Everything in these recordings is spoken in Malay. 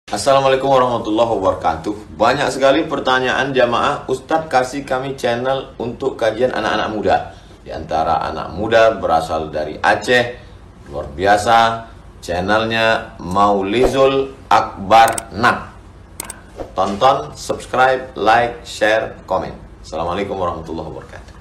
Assalamualaikum warahmatullahi wabarakatuh. Banyak sekali pertanyaan jamaah, Ustadz kasih kami channel untuk kajian anak-anak muda. Di antara anak muda berasal dari Aceh, luar biasa, channelnya Maulizul Akbar Nak. Tonton, subscribe, like, share, komen. Assalamualaikum warahmatullahi wabarakatuh.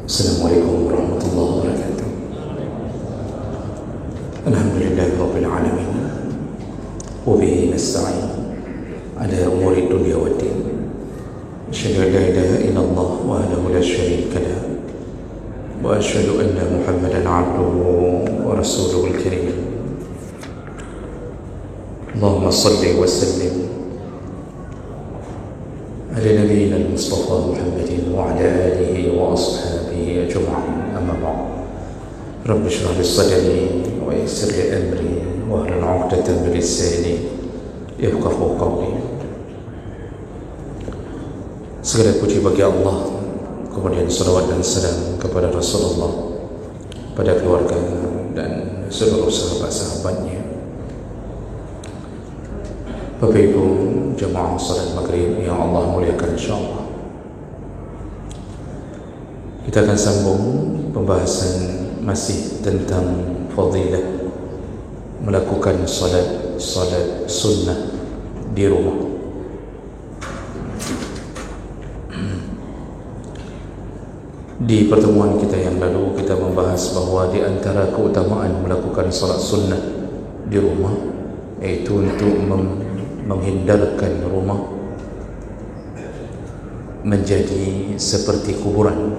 Assalamualaikum warahmatullahi wabarakatuh. Alhamdulillahi rabbil alamin. Wa bihi nasta'in ala umuri dunya waddin. Asyhadu an la ilaha illallah wahdahu la syarika lah. Wa asyhadu anna Muhammadan 'abduhu wa rasuluhul karim. Allahumma shalli wa sallim ala nabiyyina al-Mustafa Muhammadin wa ala alihi wa ashabihi ajma'in. Amma ba'd. Rabbi shrah li sadri wa yassir li amri wa hlul 'uqdatam min lisani yafqahu qawli. Segala puji bagi Allah, kemudian salawat dan salam kepada Rasulullah, pada keluarga dan seluruh sahabat-sahabatnya. Bapak Ibu jemaah salat maghrib yang Allah muliakan insyaallah, kita akan sambung pembahasan masih tentang fadilah melakukan salat sunnah di rumah. Di pertemuan kita yang lalu kita membahas bahawa di antara keutamaan melakukan salat sunnah di rumah yaitu untuk menghindarkan rumah menjadi seperti kuburan.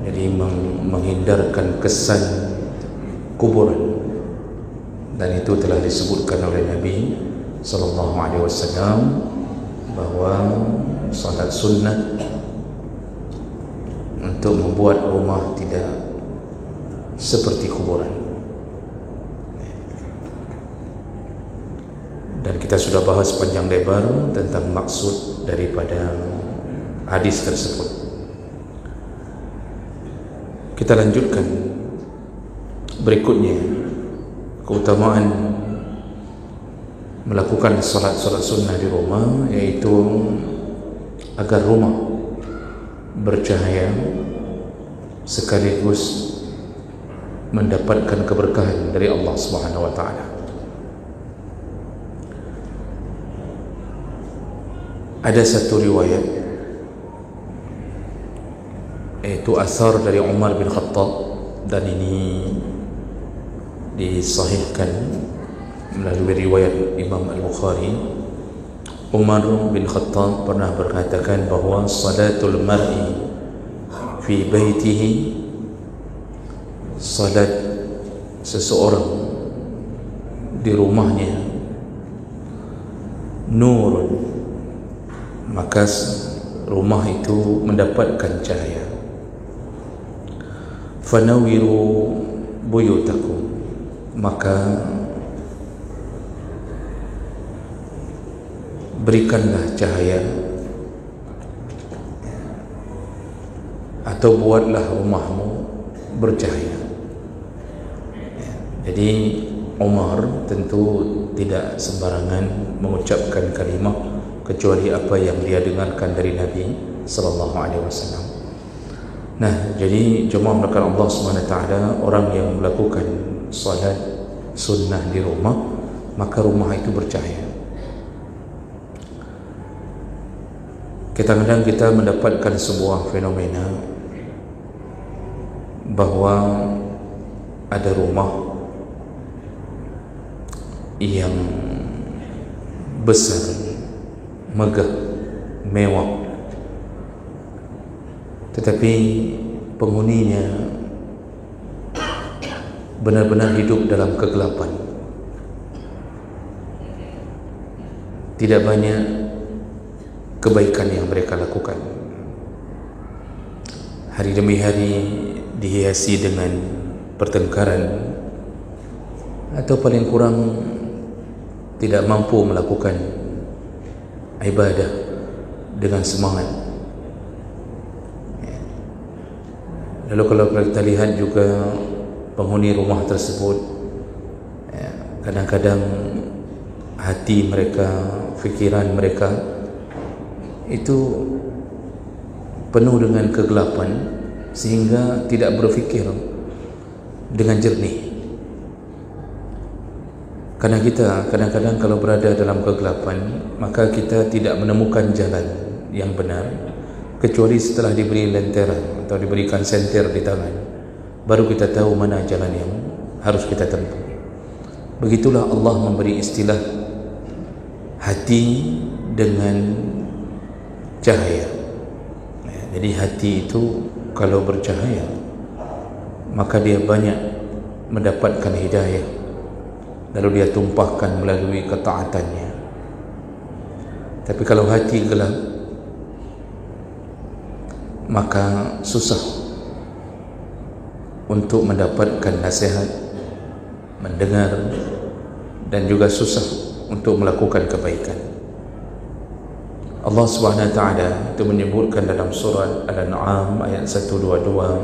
Jadi menghindarkan kesan kuburan, dan itu telah disebutkan oleh Nabi sallallahu alaihi wasallam bahawa salat sunnah untuk membuat rumah tidak seperti kuburan. Dan kita sudah bahas panjang lebar tentang maksud daripada hadis tersebut. Kita lanjutkan berikutnya, keutamaan melakukan salat sunnah di rumah, yaitu agar rumah bercahaya sekaligus mendapatkan keberkahan dari Allah Subhanahu wa taala. Ada satu riwayat, yaitu asar dari Umar bin Khattab, dan ini disahihkan melalui riwayat Imam Al-Bukhari. Umar bin Khattab pernah berkatakan bahawa salatul mar'i fi baitihi, salat seseorang di rumahnya, nurun, maka rumah itu mendapatkan cahaya. Fanawiru buyutakum, maka berikanlah cahaya atau buatlah rumahmu bercahaya. Jadi Umar tentu tidak sembarangan mengucapkan kalimah kecuali apa yang dia dengarkan dari Nabi sallallahu alaihi wasallam. Nah, jadi jemaah melakukan Allah Subhanahu wa taala, orang yang melakukan salat sunnah di rumah, maka rumah itu bercahaya. Kadang-kadang kita mendapatkan sebuah fenomena bahawa ada rumah yang besar, megah, mewah, tetapi penghuninya benar-benar hidup dalam kegelapan. Tidak banyak kebaikan yang mereka lakukan. Hari demi hari dihiasi dengan pertengkaran, atau paling kurang tidak mampu melakukan ibadah dengan semangat. Lalu kalau kita lihat juga penghuni rumah tersebut, kadang-kadang hati mereka, fikiran mereka itu penuh dengan kegelapan sehingga tidak berfikir dengan jernih. Karena kita kadang-kadang kalau berada dalam kegelapan, maka kita tidak menemukan jalan yang benar kecuali setelah diberi lentera atau diberikan senter di tangan, baru kita tahu mana jalan yang harus kita tempuh. Begitulah Allah memberi istilah hati dengan cahaya. Jadi hati itu kalau bercahaya, maka dia banyak mendapatkan hidayah, lalu dia tumpahkan melalui ketaatannya. Tapi kalau hati gelap, maka susah untuk mendapatkan nasihat, mendengar, dan juga susah untuk melakukan kebaikan. Allah Subhanahu wa taala itu menyebutkan dalam surat Al-An'am ayat 122,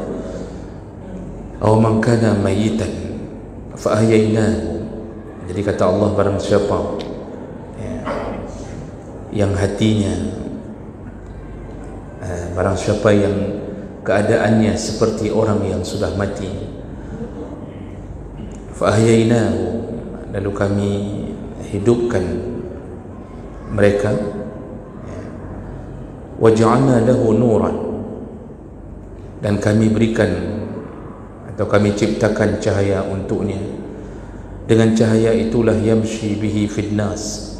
"Aw man kana mayitan fa ahyaynahu." Jadi kata Allah, barang siapa yang hatinya, barang siapa yang keadaannya seperti orang yang sudah mati, fa ahyaynahu, lalu kami hidupkan mereka, waja'alna lahu nuran, dan kami berikan atau kami ciptakan cahaya untuknya. Dengan cahaya itulah yamshi bihi fid nas,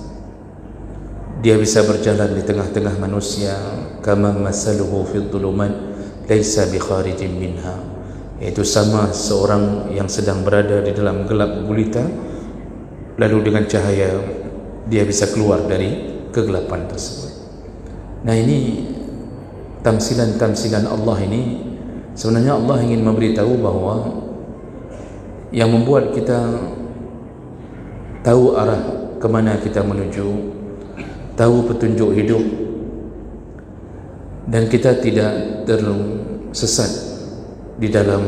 dia bisa berjalan di tengah-tengah manusia, kama masaluhu fid dhulumat laisa bi kharijin minha, yaitu sama seorang yang sedang berada di dalam gelap gulita, lalu dengan cahaya dia bisa keluar dari kegelapan tersebut. Nah, ini tamsilan-tamsilan Allah ini sebenarnya Allah ingin memberitahu bahwa yang membuat kita tahu arah kemana kita menuju, tahu petunjuk hidup, dan kita tidak tersesat di dalam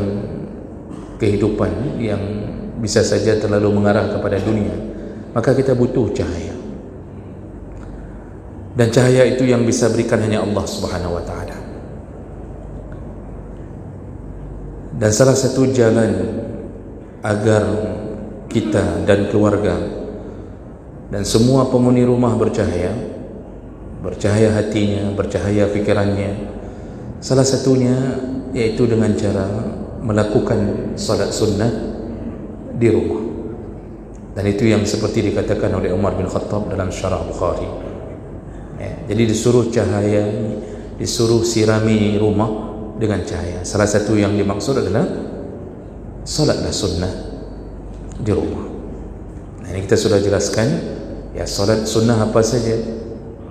kehidupan yang bisa saja terlalu mengarah kepada dunia, maka kita butuh cahaya. Dan cahaya itu yang bisa berikan hanya Allah Subhanahu wa taala. Dan salah satu jalan agar kita dan keluarga dan semua penghuni rumah bercahaya hatinya, bercahaya fikirannya, salah satunya yaitu dengan cara melakukan salat sunnah di rumah. Dan itu yang seperti dikatakan oleh Umar bin Khattab dalam Syarah Bukhari. Jadi disuruh cahaya, disuruh sirami rumah dengan cahaya. Salah satu yang dimaksud adalah salatlah sunnah di rumah. Nah, ini kita sudah jelaskan ya, salat sunnah apa saja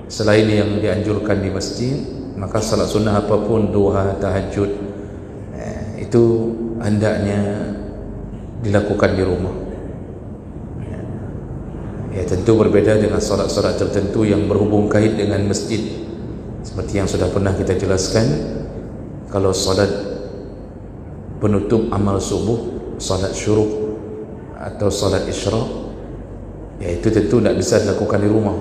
selain yang dianjurkan di masjid, maka salat sunnah apapun, duha, tahajud, itu hendaknya dilakukan di rumah. Ya, tentu berbeda dengan solat-solat tertentu yang berhubung kait dengan masjid, seperti yang sudah pernah kita jelaskan. Kalau solat penutup amal subuh, solat syuruk atau solat isyraq, ya itu tentu tidak bisa dilakukan di rumah,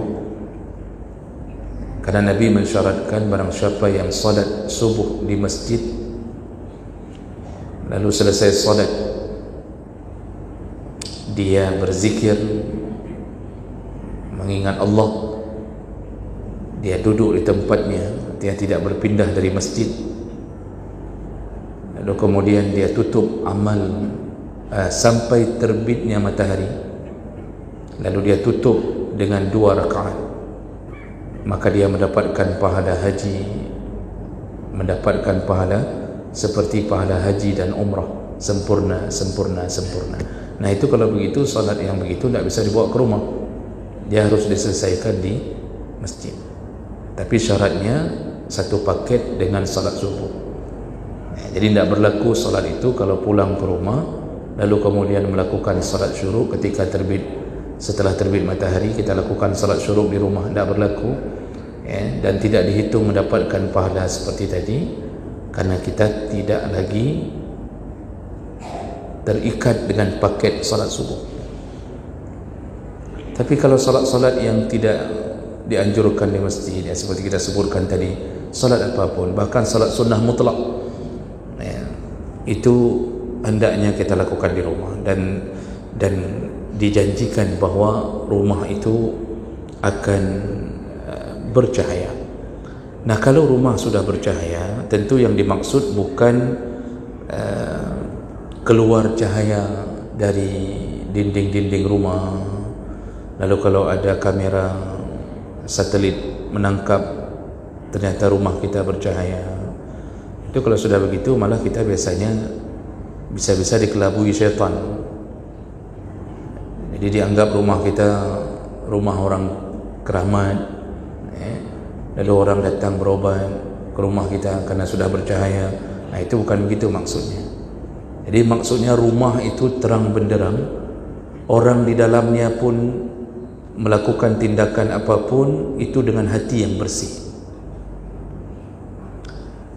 karena Nabi mensyaratkan barang siapa yang solat subuh di masjid lalu selesai solat dia berzikir mengingat Allah, dia duduk di tempatnya, dia tidak berpindah dari masjid, lalu kemudian dia tutup amal sampai terbitnya matahari, lalu dia tutup dengan 2 rakaat, maka dia mendapatkan pahala haji, mendapatkan pahala seperti pahala haji dan umrah, sempurna. Nah, itu kalau begitu, salat yang begitu tidak bisa dibawa ke rumah, dia harus diselesaikan di masjid. Tapi syaratnya satu paket dengan salat subuh. Jadi tidak berlaku salat itu kalau pulang ke rumah lalu kemudian melakukan salat syuruk ketika terbit, setelah terbit matahari kita lakukan salat syuruk di rumah, tidak berlaku. dan tidak dihitung mendapatkan pahala seperti tadi, karena kita tidak lagi terikat dengan paket salat subuh. Tapi kalau salat-salat yang tidak dianjurkan di masjid, seperti kita sebutkan tadi, salat apapun, bahkan salat sunnah mutlak, itu hendaknya kita lakukan di rumah, dan dijanjikan bahawa rumah itu akan bercahaya. Nah, kalau rumah sudah bercahaya, tentu yang dimaksud bukan keluar cahaya dari dinding-dinding rumah, lalu kalau ada kamera satelit menangkap ternyata rumah kita bercahaya. Itu kalau sudah begitu, malah kita biasanya bisa-bisa dikelabui syaitan. Jadi dianggap rumah kita rumah orang keramat, lalu orang datang berobat ke rumah kita karena sudah bercahaya. Nah, itu bukan begitu maksudnya. Jadi maksudnya rumah itu terang benderang, orang di dalamnya pun melakukan tindakan apapun itu dengan hati yang bersih.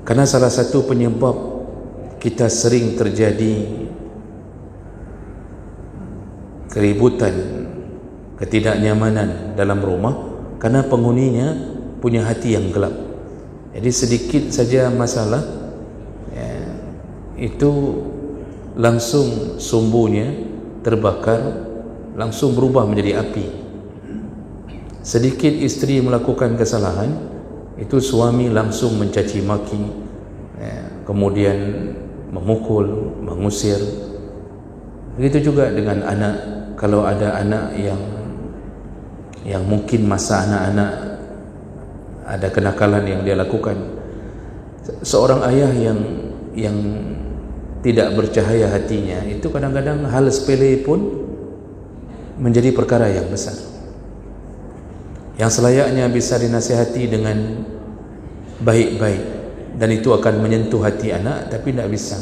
Karena salah satu penyebab kita sering terjadi keributan, ketidaknyamanan dalam rumah, karena penghuninya punya hati yang gelap. Jadi sedikit saja masalah, itu langsung sumbunya terbakar, langsung berubah menjadi api. Sedikit isteri melakukan kesalahan, itu suami langsung mencaci maki, kemudian memukul, mengusir. Begitu juga dengan anak. Kalau ada anak yang mungkin masa anak-anak ada kenakalan yang dia lakukan, seorang ayah yang tidak bercahaya hatinya, itu kadang-kadang hal sepele pun menjadi perkara yang besar, yang selayaknya bisa dinasihati dengan baik-baik, dan itu akan menyentuh hati anak, tapi tidak bisa.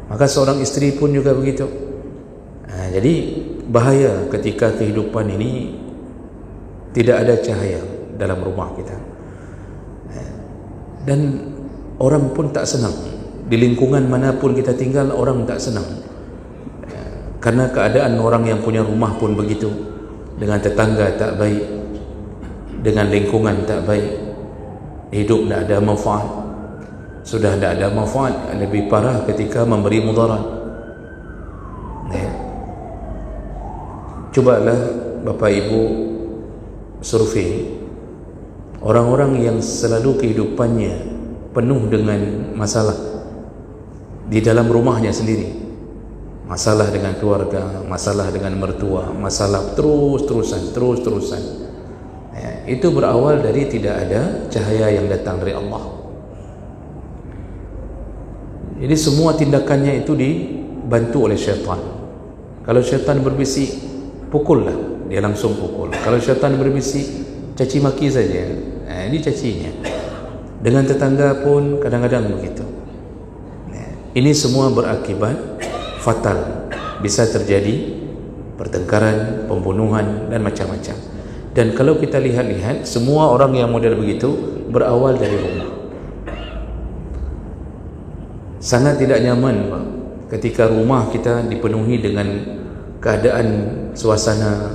Maka seorang isteri pun juga begitu. Jadi bahaya ketika kehidupan ini tidak ada cahaya dalam rumah kita, dan orang pun tak senang. Di lingkungan manapun kita tinggal, orang tak senang, karena keadaan orang yang punya rumah pun begitu. Dengan tetangga tak baik, dengan lingkungan tak baik, hidup tidak ada manfaat. Sudah tidak ada manfaat, lebih parah ketika memberi mudarat. Cubalah Bapak Ibu survei orang-orang yang selalu kehidupannya penuh dengan masalah di dalam rumahnya sendiri. Masalah dengan keluarga, masalah dengan mertua, masalah terus-terusan. Itu berawal dari tidak ada cahaya yang datang dari Allah. Jadi semua tindakannya itu dibantu oleh syaitan. Kalau syaitan berbisik, pukullah, dia langsung pukul. Kalau syaitan berbisik, caci maki saja, ini cacinya. Dengan tetangga pun kadang-kadang begitu. Ini semua berakibat fatal, bisa terjadi pertengkaran, pembunuhan, dan macam-macam. Dan kalau kita lihat-lihat, semua orang yang model begitu berawal dari rumah. Sangat tidak nyaman, Pak, ketika rumah kita dipenuhi dengan keadaan suasana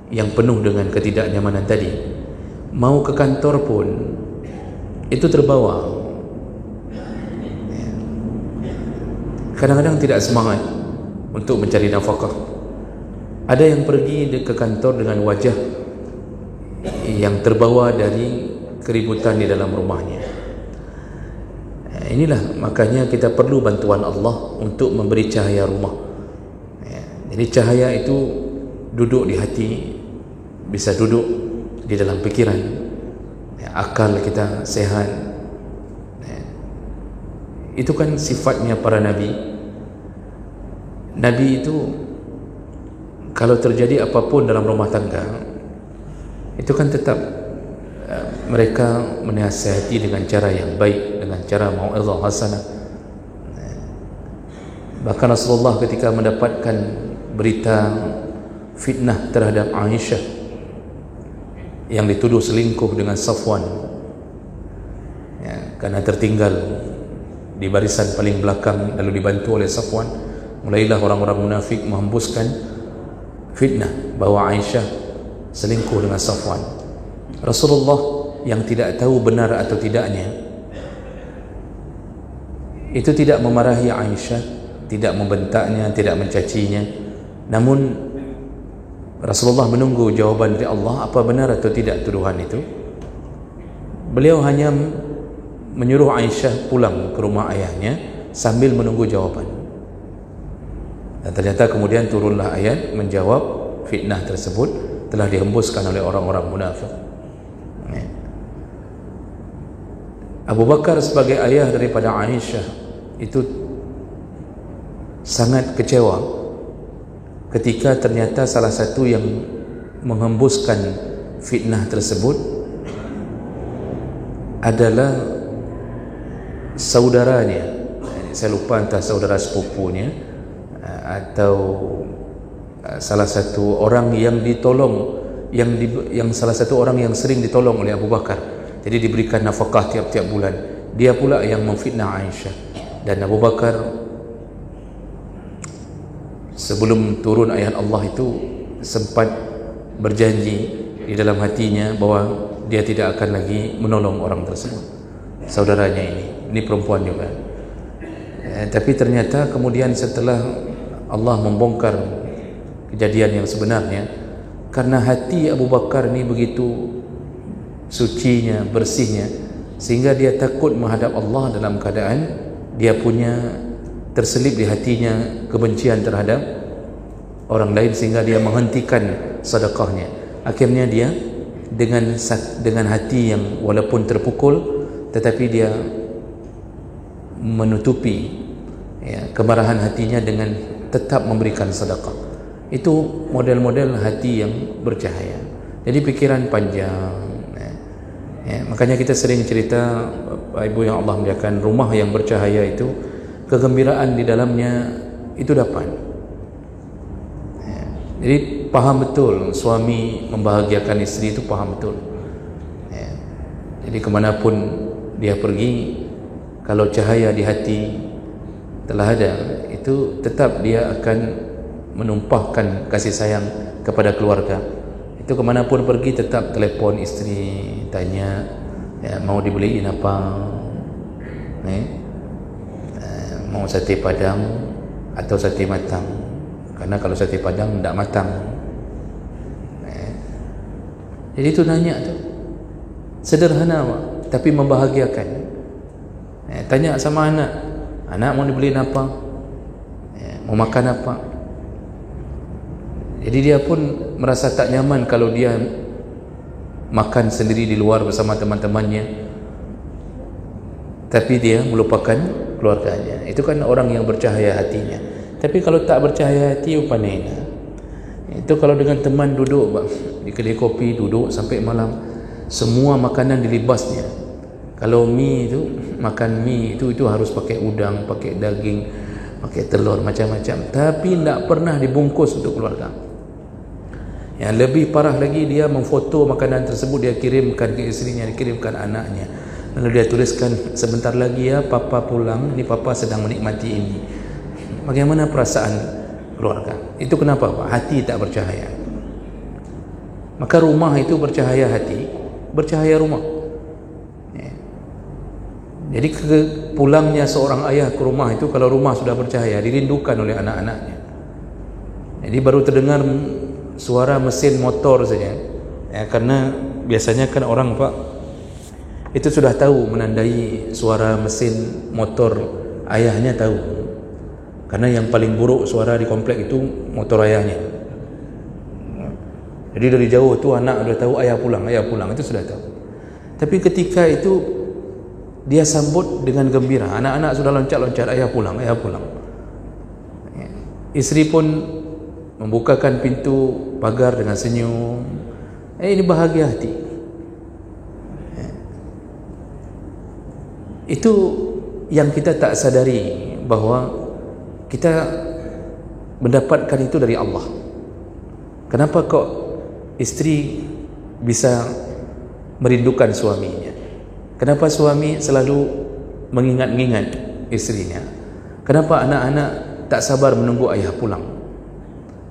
yang penuh dengan ketidaknyamanan tadi. Mau ke kantor pun itu terbawa. Kadang-kadang tidak semangat untuk mencari nafkah. Ada yang pergi ke kantor dengan wajah yang terbawa dari keributan di dalam rumahnya. Inilah makanya kita perlu bantuan Allah untuk memberi cahaya rumah. Jadi cahaya itu duduk di hati, bisa duduk di dalam pikiran, akal kita sehat. Itu kan sifatnya para nabi. Nabi itu kalau terjadi apapun dalam rumah tangga, itu kan tetap mereka menasihati dengan cara yang baik, dengan cara mau'izah hasanah. Bahkan Rasulullah ketika mendapatkan berita fitnah terhadap Aisyah, yang dituduh selingkuh dengan Safwan, ya, karena tertinggal di barisan paling belakang lalu dibantu oleh Safwan. Mulailah orang-orang munafik menghembuskan fitnah bahawa Aisyah selingkuh dengan Safwan. Rasulullah yang tidak tahu benar atau tidaknya itu tidak memarahi Aisyah, tidak membentaknya, tidak mencacinya, namun Rasulullah menunggu jawaban dari Allah apa benar atau tidak tuduhan itu. Beliau hanya menyuruh Aisyah pulang ke rumah ayahnya sambil menunggu jawaban. Dan ternyata kemudian turunlah ayat menjawab fitnah tersebut telah dihembuskan oleh orang-orang munafik. Abu Bakar sebagai ayah daripada Aisyah itu sangat kecewa ketika ternyata salah satu yang menghembuskan fitnah tersebut adalah saudaranya. Saya lupa entah saudara sepupunya atau salah satu orang yang ditolong, yang salah satu orang yang sering ditolong oleh Abu Bakar, jadi diberikan nafkah tiap-tiap bulan. Dia pula yang memfitnah Aisyah. Dan Abu Bakar sebelum turun ayat Allah itu sempat berjanji di dalam hatinya bahawa dia tidak akan lagi menolong orang tersebut, saudaranya ini perempuan juga. Tapi ternyata kemudian setelah Allah membongkar kejadian yang sebenarnya, karena hati Abu Bakar ini begitu sucinya, bersihnya, sehingga dia takut menghadap Allah dalam keadaan dia punya terselip di hatinya kebencian terhadap orang lain, sehingga dia menghentikan sedekahnya. Akhirnya dia dengan hati yang walaupun terpukul, tetapi dia menutupi kemarahan hatinya dengan tetap memberikan sedekah. Itu model-model hati yang bercahaya. Jadi pikiran panjang. Makanya kita sering cerita, Ibu yang Allah muliakan, rumah yang bercahaya itu kegembiraan di dalamnya itu dapat. Jadi paham betul suami membahagiakan isteri itu, paham betul. Jadi kemanapun dia pergi, kalau cahaya di hati telah ada, itu tetap dia akan menumpahkan kasih sayang kepada keluarga. Itu kemanapun pergi tetap telepon isteri, tanya mau dibeliin apa, mau sate padang atau sate matang, karena kalau sate padang tidak matang. Jadi itu nanya tu, sederhana tapi membahagiakan. Tanya sama anak mau dibeliin apa, mau makan apa. Jadi dia pun merasa tak nyaman kalau dia makan sendiri di luar bersama teman-temannya, tapi dia melupakan keluarganya. Itu kan orang yang bercahaya hatinya. Tapi kalau tak bercahaya hati, upanena. Itu kalau dengan teman duduk di kedai kopi, duduk sampai malam, semua makanan dilibasnya. Kalau mie itu, makan mie itu harus pakai udang, pakai daging, pakai telur, macam-macam. Tapi tidak pernah dibungkus untuk keluarga. Yang lebih parah lagi, dia memfoto makanan tersebut, dia kirimkan ke isterinya, dia kirimkan anaknya. Lalu dia tuliskan, sebentar lagi ya papa pulang, ini papa sedang menikmati ini. Bagaimana perasaan keluarga? Itu kenapa Pak? Hati tak bercahaya. Maka rumah itu bercahaya hati, bercahaya rumah. Jadi pulangnya seorang ayah ke rumah itu, kalau rumah sudah bercahaya, dirindukan oleh anak-anaknya. Jadi baru terdengar suara mesin motor saja, karena biasanya kan orang Pak itu sudah tahu menandai suara mesin motor ayahnya, tahu, karena yang paling buruk suara di komplek itu motor ayahnya. Jadi dari jauh tu anak sudah tahu ayah pulang, itu sudah tahu. Tapi ketika itu dia sambut dengan gembira, anak-anak sudah loncat-loncat, ayah pulang. Isteri pun membukakan pintu pagar dengan senyum. Ini bahagia hati. Itu yang kita tak sadari, bahawa kita mendapatkan itu dari Allah. Kenapa kok isteri bisa merindukan suaminya? Kenapa suami selalu mengingat-ingat istrinya? Kenapa anak-anak tak sabar menunggu ayah pulang?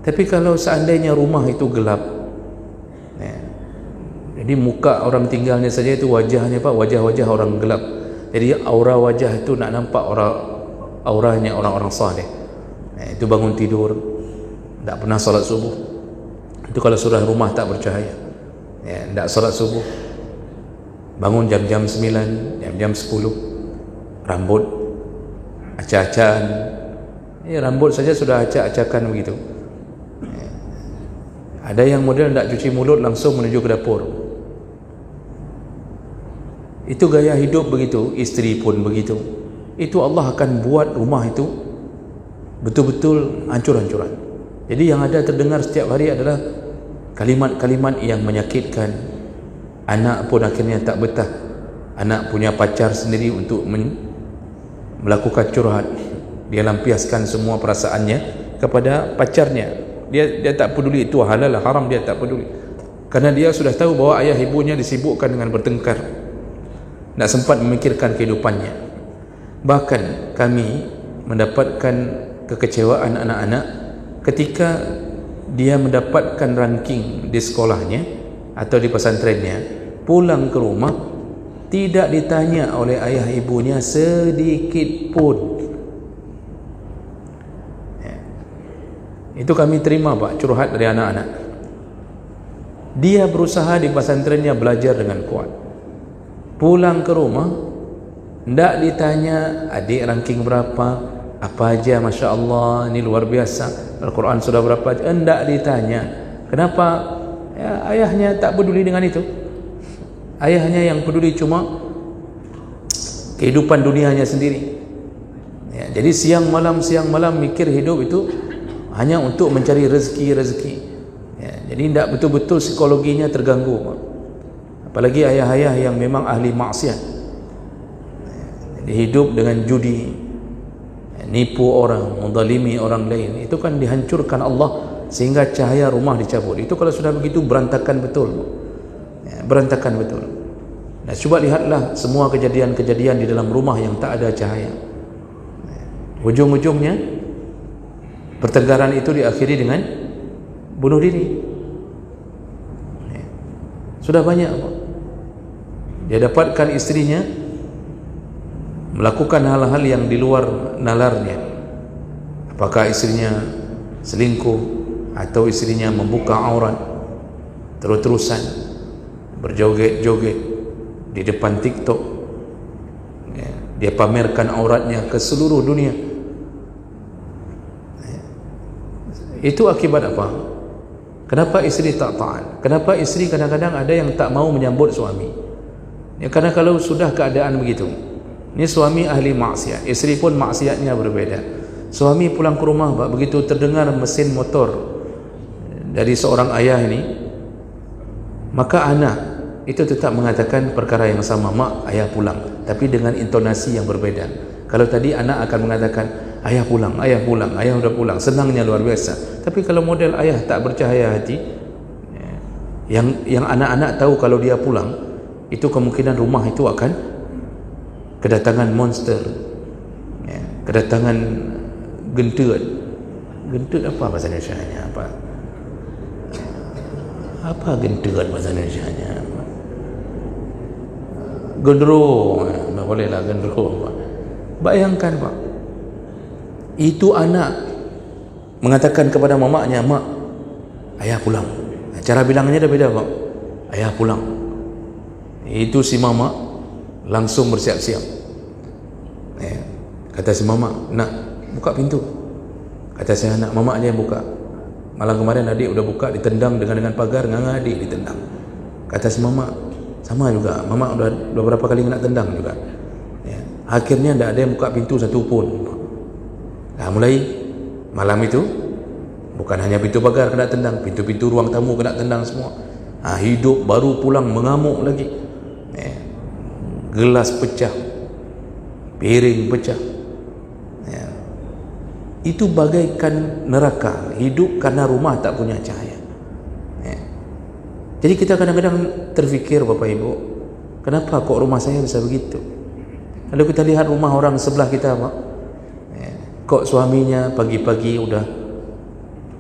Tapi kalau seandainya rumah itu gelap, jadi muka orang tinggalnya saja itu wajahnya Pak, wajah-wajah orang gelap. Jadi aura wajah itu nak nampak auranya orang-orang saleh. Itu bangun tidur tak pernah solat subuh. Itu kalau sudah rumah tak bercahaya, tak solat subuh. Bangun jam-jam 9, jam-jam 10, rambut acak-acakan. Rambut saja sudah acak-acakan begitu. Ada yang model tak cuci mulut langsung menuju ke dapur. Itu gaya hidup begitu, isteri pun begitu. Itu Allah akan buat rumah itu betul-betul hancur-hancuran. Jadi yang ada terdengar setiap hari adalah kalimat-kalimat yang menyakitkan. Anak pun akhirnya tak betah. Anak punya pacar sendiri untuk melakukan curhat. Dia lampiaskan semua perasaannya kepada pacarnya. Dia tak peduli itu halal haram, dia tak peduli. Karena dia sudah tahu bahwa ayah ibunya disibukkan dengan bertengkar, tak sempat memikirkan kehidupannya. Bahkan kami mendapatkan kekecewaan anak-anak ketika dia mendapatkan ranking di sekolahnya atau di pesantrennya, pulang ke rumah tidak ditanya oleh ayah ibunya sedikit pun. Itu kami terima Pak, curhat dari anak-anak. Dia berusaha di pesantrennya belajar dengan kuat. Pulang ke rumah tidak ditanya adik ranking berapa, apa aja, Masya Allah, ini luar biasa, Al-Quran sudah berapa, tidak ditanya. Kenapa? Ayahnya tak peduli dengan itu. Ayahnya yang peduli cuma kehidupan dunianya sendiri. Jadi siang malam mikir hidup itu hanya untuk mencari rezeki. Jadi tidak betul-betul psikologinya terganggu. Apalagi ayah-ayah yang memang ahli maksiat, jadi hidup dengan judi, nipu orang, menzalimi orang lain, itu kan dihancurkan Allah sehingga cahaya rumah dicabut. Itu kalau sudah begitu berantakan betul, berantakan betul. Nah, coba lihatlah semua kejadian-kejadian di dalam rumah yang tak ada cahaya. Ujung-ujungnya pertengkaran itu diakhiri dengan bunuh diri. Sudah banyak dia dapatkan istrinya melakukan hal-hal yang di luar nalarnya. Apakah istrinya selingkuh atau istrinya membuka aurat terus-terusan, berjoget-joget di depan TikTok. Dia pamerkan auratnya ke seluruh dunia. Itu akibat apa? Kenapa istri tak taat? Kenapa istri kadang-kadang ada yang tak mau menyambut suami? Karena kalau sudah keadaan begitu, ini suami ahli maksiat, istri pun maksiatnya berbeda. Suami pulang ke rumah, begitu terdengar mesin motor dari seorang ayah ini, maka anak itu tetap mengatakan perkara yang sama, mak, ayah pulang, tapi dengan intonasi yang berbeda. Kalau tadi anak akan mengatakan ayah pulang, ayah udah pulang, senangnya luar biasa. Tapi kalau model ayah tak bercahaya hati, yang anak-anak tahu kalau dia pulang, itu kemungkinan rumah itu akan kedatangan monster, kedatangan gentut. Gentut apa bahasa Indonesianya? Apa gentut bahasa Indonesianya? Gendro, bolehlah gendro. Bayangkan Pak, itu anak mengatakan kepada mamaknya, mak, ayah pulang. Cara bilangnya dah beda Pak. Ayah pulang. Itu si mama langsung bersiap-siap. Kata si mama, nak, buka pintu. Kata si anak, mama aja yang buka. Malam kemarin adik udah buka, ditendang dengan pagar, nganga adik ditendang. Kata si mama, sama juga, mama udah berapa kali kena tendang juga. Akhirnya tidak ada yang buka pintu satu pun. Nah, mulai malam itu bukan hanya pintu pagar kena tendang, pintu-pintu ruang tamu kena tendang semua. Hidup baru pulang mengamuk lagi. Gelas pecah, piring pecah. Itu bagaikan neraka, hidup karena rumah tak punya cahaya. Jadi kita kadang-kadang terfikir, Bapak Ibu, kenapa kok rumah saya bisa begitu? Lalu kita lihat rumah orang sebelah kita, Pak, kok suaminya pagi-pagi udah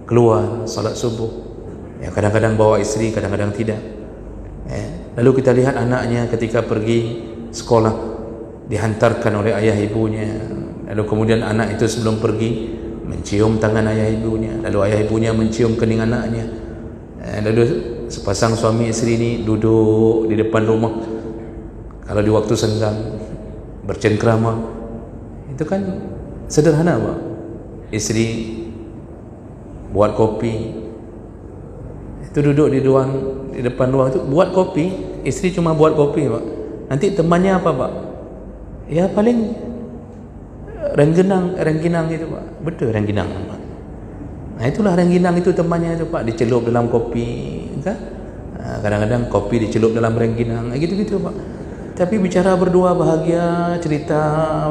keluar salat subuh, kadang-kadang bawa istri, kadang-kadang tidak. Lalu kita lihat anaknya ketika pergi sekolah dihantarkan oleh ayah ibunya, lalu kemudian anak itu sebelum pergi mencium tangan ayah ibunya, lalu ayah ibunya mencium kening anaknya, lalu sepasang suami istri ini duduk di depan rumah kalau di waktu senggang bercengkrama. Itu kan sederhana, Pak. Istri buat kopi, itu duduk di depan ruang itu buat kopi. Istri cuma buat kopi, Pak. Nanti temannya apa, Pak? Ya paling rengginang gitu, Pak. Betul, rengginang, Pak. Nah, itulah rengginang itu temannya itu, Pak, dicelup dalam kopi, kan? Kadang-kadang kopi dicelup dalam rengginang, gitu-gitu, Pak. Tapi bicara berdua bahagia, cerita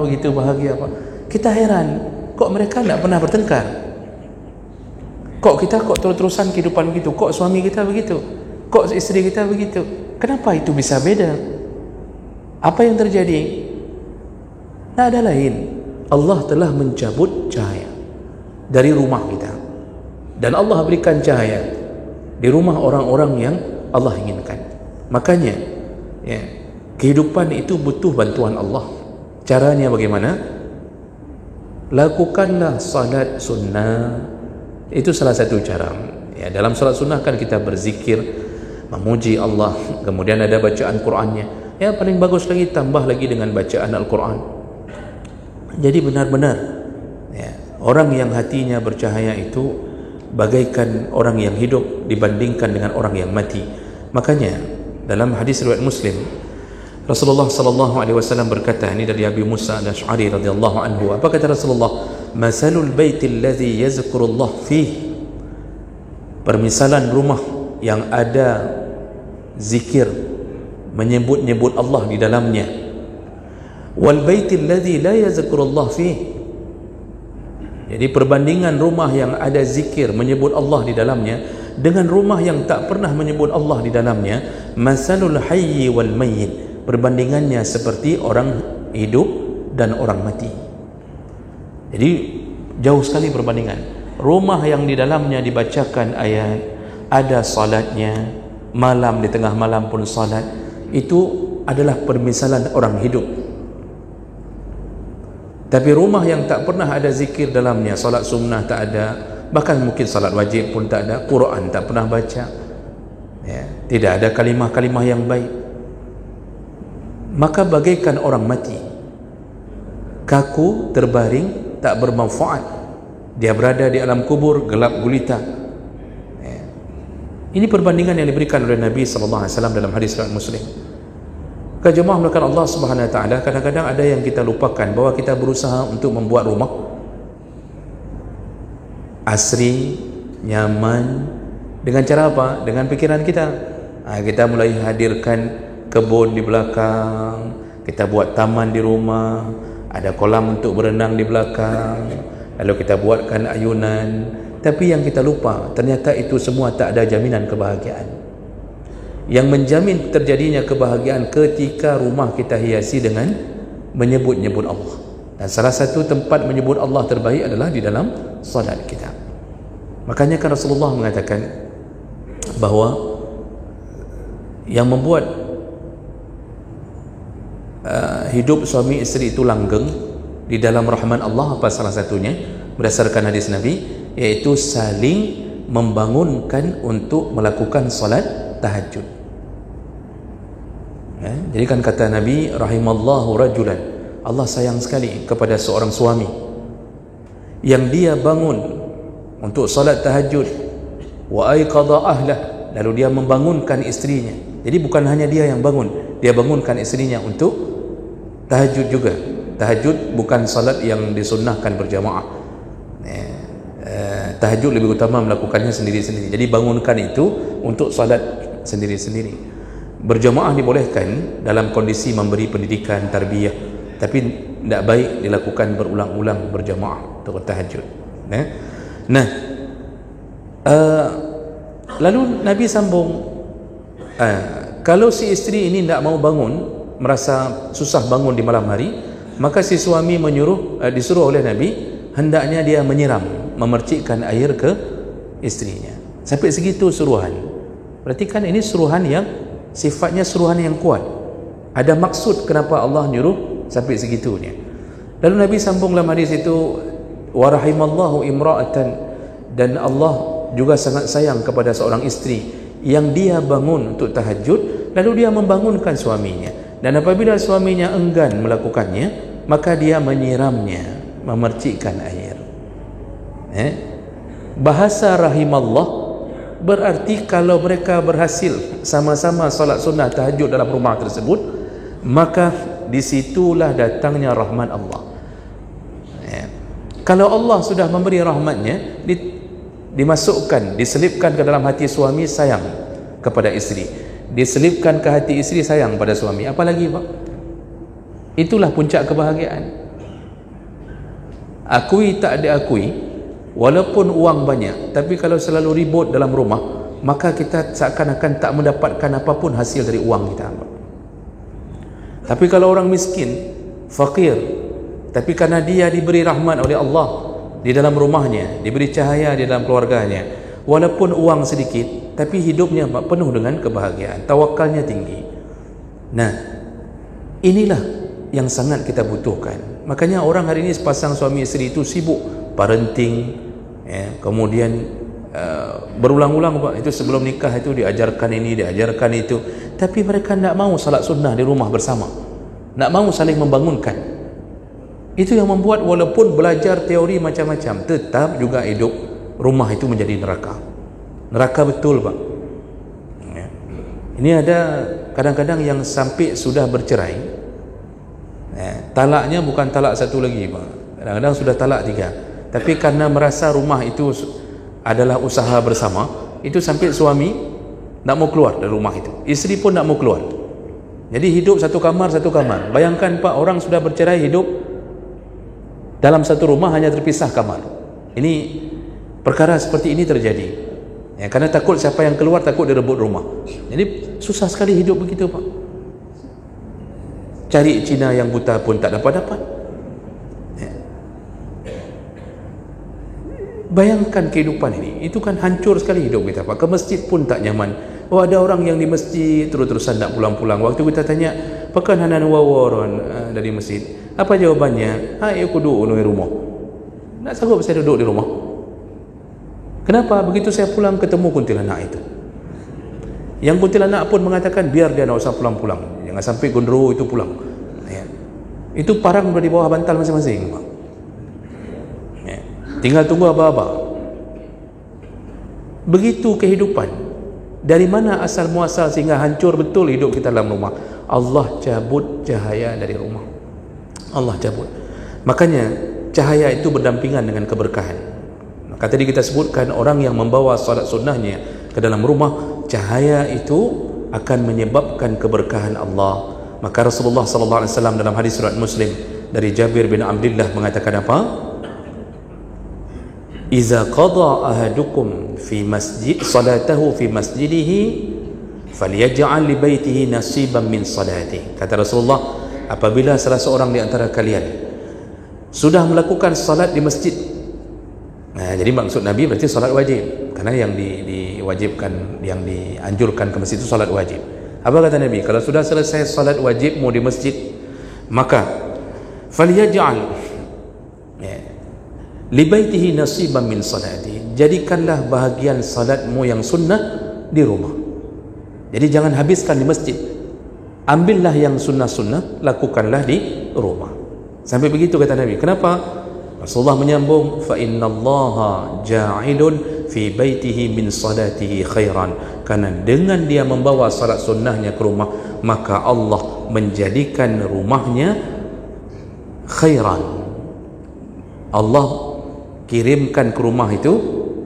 begitu bahagia, Pak. Kita heran, kok mereka tidak pernah bertengkar? Kok kita terus-terusan kehidupan begitu? Kok suami kita begitu? Kok istri kita begitu? Kenapa itu bisa beda? Apa yang terjadi? Tidak ada lain, Allah telah mencabut cahaya dari rumah kita, dan Allah berikan cahaya di rumah orang-orang yang Allah inginkan. Makanya kehidupan itu butuh bantuan Allah. Caranya bagaimana? Lakukanlah salat sunnah. Itu salah satu cara. Dalam salat sunnah kan kita berzikir, memuji Allah, kemudian ada bacaan Qur'annya. Paling bagus lagi tambah lagi dengan bacaan Al-Quran. Jadi benar-benar orang yang hatinya bercahaya itu bagaikan orang yang hidup dibandingkan dengan orang yang mati. Makanya dalam hadis riwayat Muslim, Rasulullah sallallahu alaihi wasallam berkata, ini dari Abi Musa Al-Asy'ari radhiyallahu anhu. Apa kata Rasulullah? Masalul baitil ladzi yazkurullah fih. Permisalan rumah yang ada zikir, menyebut-nyebut Allah di dalamnya. Wal baitil ladzi la yazkurullah fih. Jadi perbandingan rumah yang ada zikir, menyebut Allah di dalamnya, dengan rumah yang tak pernah menyebut Allah di dalamnya, masalul hayyi wal mayyit. Perbandingannya seperti orang hidup dan orang mati. Jadi jauh sekali perbandingan. Rumah yang di dalamnya dibacakan ayat, ada salatnya, malam di tengah malam pun salat, itu adalah permisalan orang hidup. Tapi rumah yang tak pernah ada zikir dalamnya, salat sunnah tak ada, bahkan mungkin salat wajib pun tak ada, Quran tak pernah baca, tidak ada kalimah-kalimah yang baik, maka bagaikan orang mati, kaku, terbaring, tak bermanfaat. Dia berada di alam kubur, gelap gulita. Ini perbandingan yang diberikan oleh Nabi SAW dalam hadis riwayat Muslim. Jemaah melakukan Allah Subhanahu Wa Taala, kadang-kadang ada yang kita lupakan, bahwa kita berusaha untuk membuat rumah asri, nyaman, dengan cara apa? Dengan pikiran kita. Kita mulai hadirkan kebun di belakang, kita buat taman di rumah, ada kolam untuk berenang di belakang, lalu kita buatkan ayunan. Tapi yang kita lupa, ternyata itu semua tak ada jaminan kebahagiaan. Yang menjamin terjadinya kebahagiaan ketika rumah kita hiasi dengan menyebut-nyebut Allah. Dan salah satu tempat menyebut Allah terbaik adalah di dalam salat kita. Makanya kan Rasulullah mengatakan bahawa yang membuat hidup suami isteri itu langgeng di dalam rahman Allah, apa salah satunya? Berdasarkan hadis Nabi, yaitu saling membangunkan untuk melakukan salat tahajud. Jadi kan kata Nabi, rahimallahu rajulan, Allah sayang sekali kepada seorang suami yang dia bangun untuk salat tahajud, wa aiqadha ahlah, lalu dia membangunkan istrinya. Jadi bukan hanya dia yang bangun, dia bangunkan istrinya untuk tahajud juga. Tahajud bukan salat yang disunnahkan berjamaah. Tahajud lebih utama melakukannya sendiri-sendiri. Jadi bangunkan itu untuk salat sendiri-sendiri. Berjamaah dibolehkan dalam kondisi memberi pendidikan tarbiyah, tapi tidak baik dilakukan berulang-ulang berjamaah untuk tahajud. Nah, lalu Nabi sambung, Kalau si isteri ini tidak mau bangun, merasa susah bangun di malam hari, maka si suami disuruh oleh Nabi, hendaknya dia menyiram, memercikkan air ke istrinya. Sampai segitu suruhan. Berarti kan ini suruhan yang sifatnya suruhan yang kuat. Ada maksud kenapa Allah nyuruh sampai segitunya. Lalu Nabi sambung dalam hadis itu, wa rahimallahu imra'atan, dan Allah juga sangat sayang kepada seorang isteri yang dia bangun untuk tahajud, lalu dia membangunkan suaminya, dan apabila suaminya enggan melakukannya, maka dia menyiramnya, memercikkan air. Bahasa rahimallah berarti kalau mereka berhasil sama-sama salat sunnah tahajud dalam rumah tersebut, maka disitulah datangnya rahmat Allah. Kalau Allah sudah memberi rahmatnya, dimasukkan, diselipkan ke dalam hati suami sayang kepada isteri, diselipkan ke hati isteri sayang pada suami, apalagi Pak? Itulah puncak kebahagiaan. Akui tak ada akui, walaupun uang banyak, tapi kalau selalu ribut dalam rumah, maka kita seakan-akan tak mendapatkan apapun hasil dari uang kita. Tapi kalau orang miskin, fakir, tapi karena dia diberi rahmat oleh Allah di dalam rumahnya, diberi cahaya di dalam keluarganya, walaupun uang sedikit, tapi hidupnya penuh dengan kebahagiaan, tawakalnya tinggi. Nah, inilah yang sangat kita butuhkan. Makanya orang hari ini sepasang suami isteri itu sibuk parenting, kemudian berulang-ulang Pak, itu sebelum nikah itu diajarkan ini, diajarkan itu, tapi mereka tidak mau salat sunnah di rumah bersama, tidak mau saling membangunkan. Itu yang membuat walaupun belajar teori macam-macam, tetap juga hidup rumah itu menjadi neraka. Neraka betul Pak. Ini ada kadang-kadang yang sampai sudah bercerai, talaknya bukan talak satu lagi Pak, kadang-kadang sudah talak 3, tapi karena merasa rumah itu adalah usaha bersama, itu sampai suami tak mau keluar dari rumah itu, isteri pun tak mau keluar. Jadi hidup satu kamar. Bayangkan Pak, orang sudah bercerai hidup dalam satu rumah, hanya terpisah kamar. Ini perkara seperti ini terjadi, karena takut siapa yang keluar, takut direbut rumah. Jadi susah sekali hidup begitu Pak. Cari Cina yang buta pun tak dapat. Bayangkan kehidupan ini, itu kan hancur sekali hidup kita Pak. Ke masjid pun tak nyaman. Ada orang yang di masjid terus-terusan tak pulang-pulang. Waktu kita tanya, pekan hanan wawaran dari masjid, apa jawabannya? Aku duduk di rumah. Tak sanggup saya duduk di rumah. Kenapa? Begitu saya pulang ketemu kuntilanak itu. Yang kuntilanak pun mengatakan biar dia tak usah pulang-pulang, jangan sampai gondro itu pulang. Itu parang sudah di bawah bantal masing-masing Pak. Tinggal tunggu aba-aba. Begitu kehidupan. Dari mana asal muasal sehingga hancur betul hidup kita dalam rumah? Allah cabut cahaya dari rumah. Allah cabut. Makanya cahaya itu berdampingan dengan keberkahan. Maka tadi kita sebutkan orang yang membawa salat sunnahnya ke dalam rumah, cahaya itu akan menyebabkan keberkahan Allah. Maka Rasulullah sallallahu alaihi wasallam dalam hadis riwayat Muslim dari Jabir bin Abdullah mengatakan apa? Iza qada ahadukum fi masjid salatahu fi masjidihi falyaj'al li baitihi nasiban min salati. Kata Rasulullah, apabila salah seorang di antara kalian sudah melakukan salat di masjid, jadi maksud Nabi berarti salat wajib, karena yang diwajibkan, yang dianjurkan ke masjid itu salat wajib. Apa kata Nabi? Kalau sudah selesai salat wajibmu di masjid, maka falyaj'al libaitihi nasiban min salati, jadikanlah bahagian salatmu yang sunnah di rumah. Jadi jangan habiskan di masjid, ambillah yang sunnah-sunnah, lakukanlah di rumah. Sampai begitu kata Nabi. Kenapa? Rasulullah menyambung, fa innallaha ja'ilun fi baitihi min salatihi khairan, karena dengan dia membawa salat sunnahnya ke rumah, maka Allah menjadikan rumahnya khairan. Allah kirimkan ke rumah itu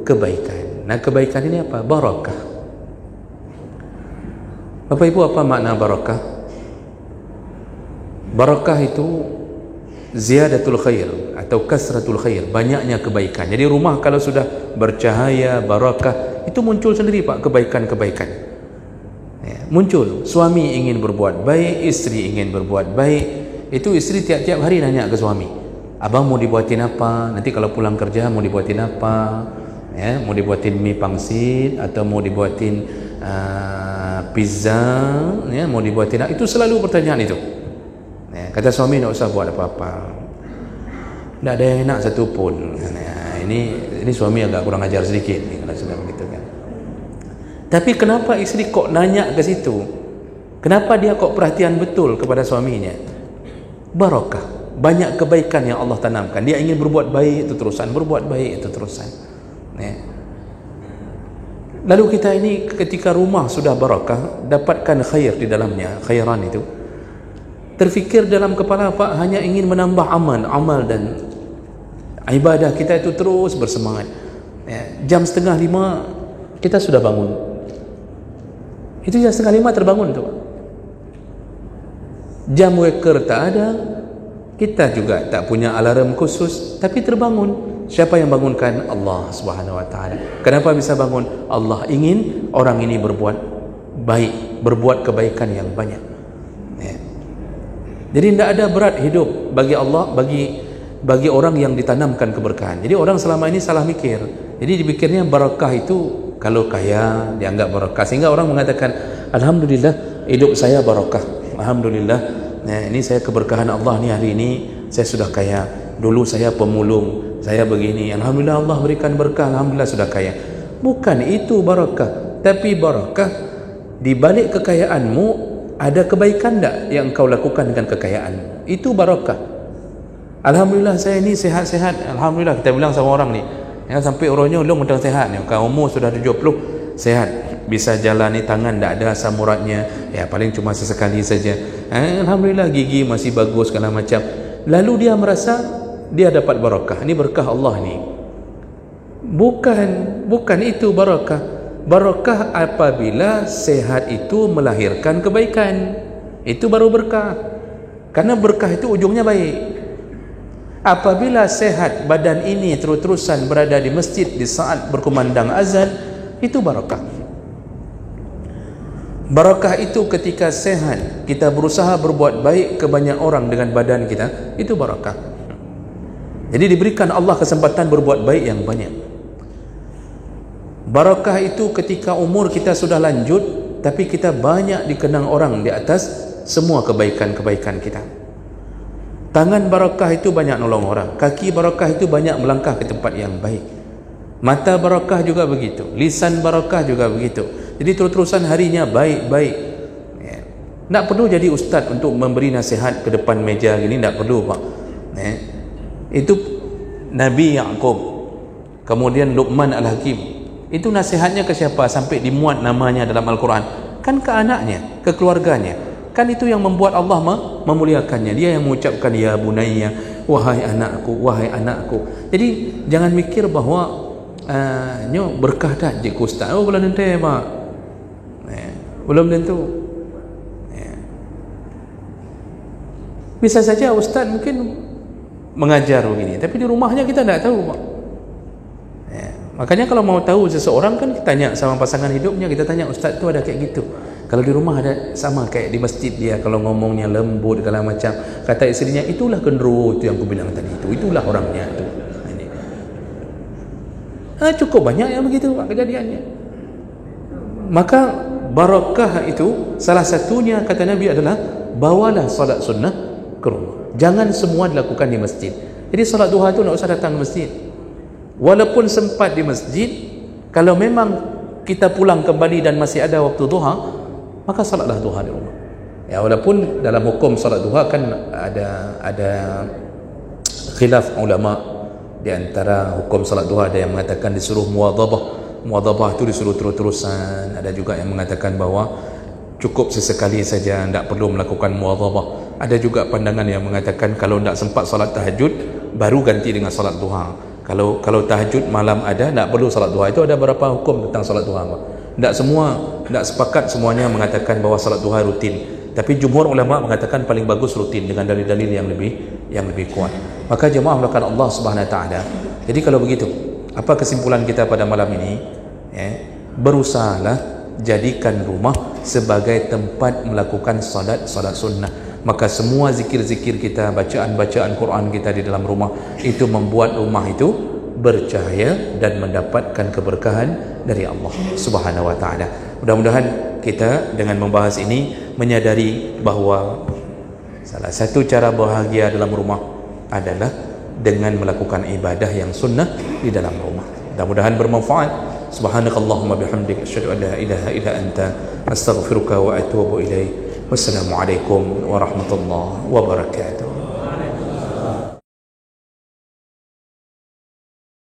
kebaikan. Nah, kebaikan ini apa? Barakah. Bapak Ibu, apa makna barakah? Barakah itu ziyadatul khair atau kasratul khair, banyaknya kebaikan. Jadi rumah kalau sudah bercahaya, barakah, itu muncul sendiri Pak kebaikan-kebaikan. muncul suami ingin berbuat baik, isteri ingin berbuat baik. Itu isteri tiap-tiap hari nanya ke suami, abang mau dibuatin apa, nanti kalau pulang kerja mau dibuatin apa, ya, mau dibuatin mie pangsit atau mau dibuatin pizza, ya, mau dibuatin apa. Itu selalu pertanyaan itu, ya. Kata suami, tak usah buat apa-apa, tak ada yang enak satu pun. Ini suami agak kurang ajar sedikit kalau sudah begitu kan. Tapi kenapa isteri kok nanya ke situ? Kenapa dia kok perhatian betul kepada suaminya? Barakah, banyak kebaikan yang Allah tanamkan. Dia ingin berbuat baik itu terusan, berbuat baik itu terusan, ya. Lalu kita ini ketika rumah sudah barakah, dapatkan khair di dalamnya, khairan itu, terfikir dalam kepala Pak hanya ingin menambah amal dan ibadah kita itu terus bersemangat, ya. Jam 4:30 kita sudah bangun. Itu jam 4:30 terbangun tu, Pak. Jam waker tak ada, kita juga tak punya alarm khusus, tapi terbangun. Siapa yang bangunkan? Allah Subhanahu wa taala. Kenapa bisa bangun? Allah ingin orang ini berbuat baik, berbuat kebaikan yang banyak, ya. Jadi tidak ada berat hidup bagi Allah, bagi orang yang ditanamkan keberkahan. Jadi orang selama ini salah mikir. Jadi dipikirnya barakah itu kalau kaya dianggap barakah, sehingga orang mengatakan alhamdulillah hidup saya barakah, alhamdulillah, nah, ini saya keberkahan Allah ni, hari ini saya sudah kaya, dulu saya pemulung, saya begini, alhamdulillah Allah berikan berkah, alhamdulillah sudah kaya. Bukan itu barakah. Tapi barakah di balik kekayaanmu ada kebaikan tak yang engkau lakukan dengan kekayaan, itu barakah. Alhamdulillah saya ni sehat-sehat, alhamdulillah. Kita bilang sama orang ni, ya, sampai orangnya ulung tentang sehat ni, kalau umur sudah 70 sehat, bisa jalan ni, tangan tak ada asam uratnya, ya paling cuma sesekali saja, alhamdulillah, gigi masih bagus segala macam. Lalu dia merasa dia dapat barakah. Ini berkah Allah ni. Bukan itu barakah. Barakah apabila sehat itu melahirkan kebaikan, itu baru berkah. Karena berkah itu ujungnya baik. Apabila sehat badan ini terus-terusan berada di masjid di saat berkumandang azan, itu barakah. Barakah itu ketika sehat kita berusaha berbuat baik ke banyak orang dengan badan kita, itu barakah. Jadi diberikan Allah kesempatan berbuat baik yang banyak. Barakah itu ketika umur kita sudah lanjut, tapi kita banyak dikenang orang di atas semua kebaikan-kebaikan kita. Tangan barakah itu banyak nolong orang, kaki barakah itu banyak melangkah ke tempat yang baik, mata barakah juga begitu, lisan barakah juga begitu. Jadi terus-terusan harinya baik-baik, ya. Tak perlu jadi ustaz untuk memberi nasihat ke depan meja gini, tak perlu, Pak, ya. Itu Nabi Yaqub, kemudian Luqman Al-Hakim, itu nasihatnya ke siapa sampai dimuat namanya dalam Al-Quran? Kan ke anaknya, ke keluarganya. Kan itu yang membuat Allah memuliakannya. Dia yang mengucapkan ya bunayya, wahai anakku, wahai anakku. Jadi jangan mikir bahawa nyo berkah dah cikgu ustaz, oh belum tentu, Pak, belum tentu, ya. Bisa saja ustaz mungkin mengajar begini, tapi di rumahnya kita tidak tahu, Pak, ya. Makanya kalau mau tahu seseorang kan kita tanya sama pasangan hidupnya, kita tanya ustaz tu ada kayak gitu, kalau di rumah ada sama kayak di masjid dia, kalau ngomongnya lembut segala macam. Kata istrinya, itulah gendero itu yang aku bilang tadi, itulah orangnya tu. Cukup banyak yang begitu, Pak, kejadiannya. Maka barakah itu salah satunya, kata Nabi, adalah bawalah solat sunnah ke rumah. Jangan semua dilakukan di masjid. Jadi solat duha itu tak usah datang ke masjid. Walaupun sempat di masjid, kalau memang kita pulang kembali dan masih ada waktu duha, maka salatlah duha di rumah. Ya, walaupun dalam hukum salat duha kan ada khilaf ulama. Di antara hukum salat duha ada yang mengatakan disuruh muwadhabah itu disuruh terus-terusan. Ada juga yang mengatakan bahawa cukup sesekali saja, tidak perlu melakukan muwadhabah. Ada juga pandangan yang mengatakan kalau tidak sempat salat tahajud baru ganti dengan salat duha. Kalau tahajud malam ada, tidak perlu salat duha. Itu ada beberapa hukum tentang salat duha, Pak. Tidak sepakat semuanya mengatakan bahawa salat duha rutin. Tapi jumhur ulama mengatakan paling bagus rutin dengan dalil-dalil yang lebih kuat. Maka jemaah melakukan Allah Subhanahu Wa Taala. Jadi kalau begitu, apa kesimpulan kita pada malam ini? Ya, berusahalah jadikan rumah sebagai tempat melakukan salat sunnah. Maka semua zikir-zikir kita, bacaan-bacaan Quran kita di dalam rumah itu membuat rumah itu bercahaya dan mendapatkan keberkahan dari Allah Subhanahu wa taala. Mudah-mudahan kita dengan membahas ini menyadari bahawa salah satu cara bahagia dalam rumah adalah dengan melakukan ibadah yang sunnah di dalam rumah. Mudah-mudahan bermanfaat. Subhanakallahumma bihamdika asyhadu an la ilaha illa anta astaghfiruka wa atubu ilaik. Wassalamualaikum warahmatullahi wabarakatuh.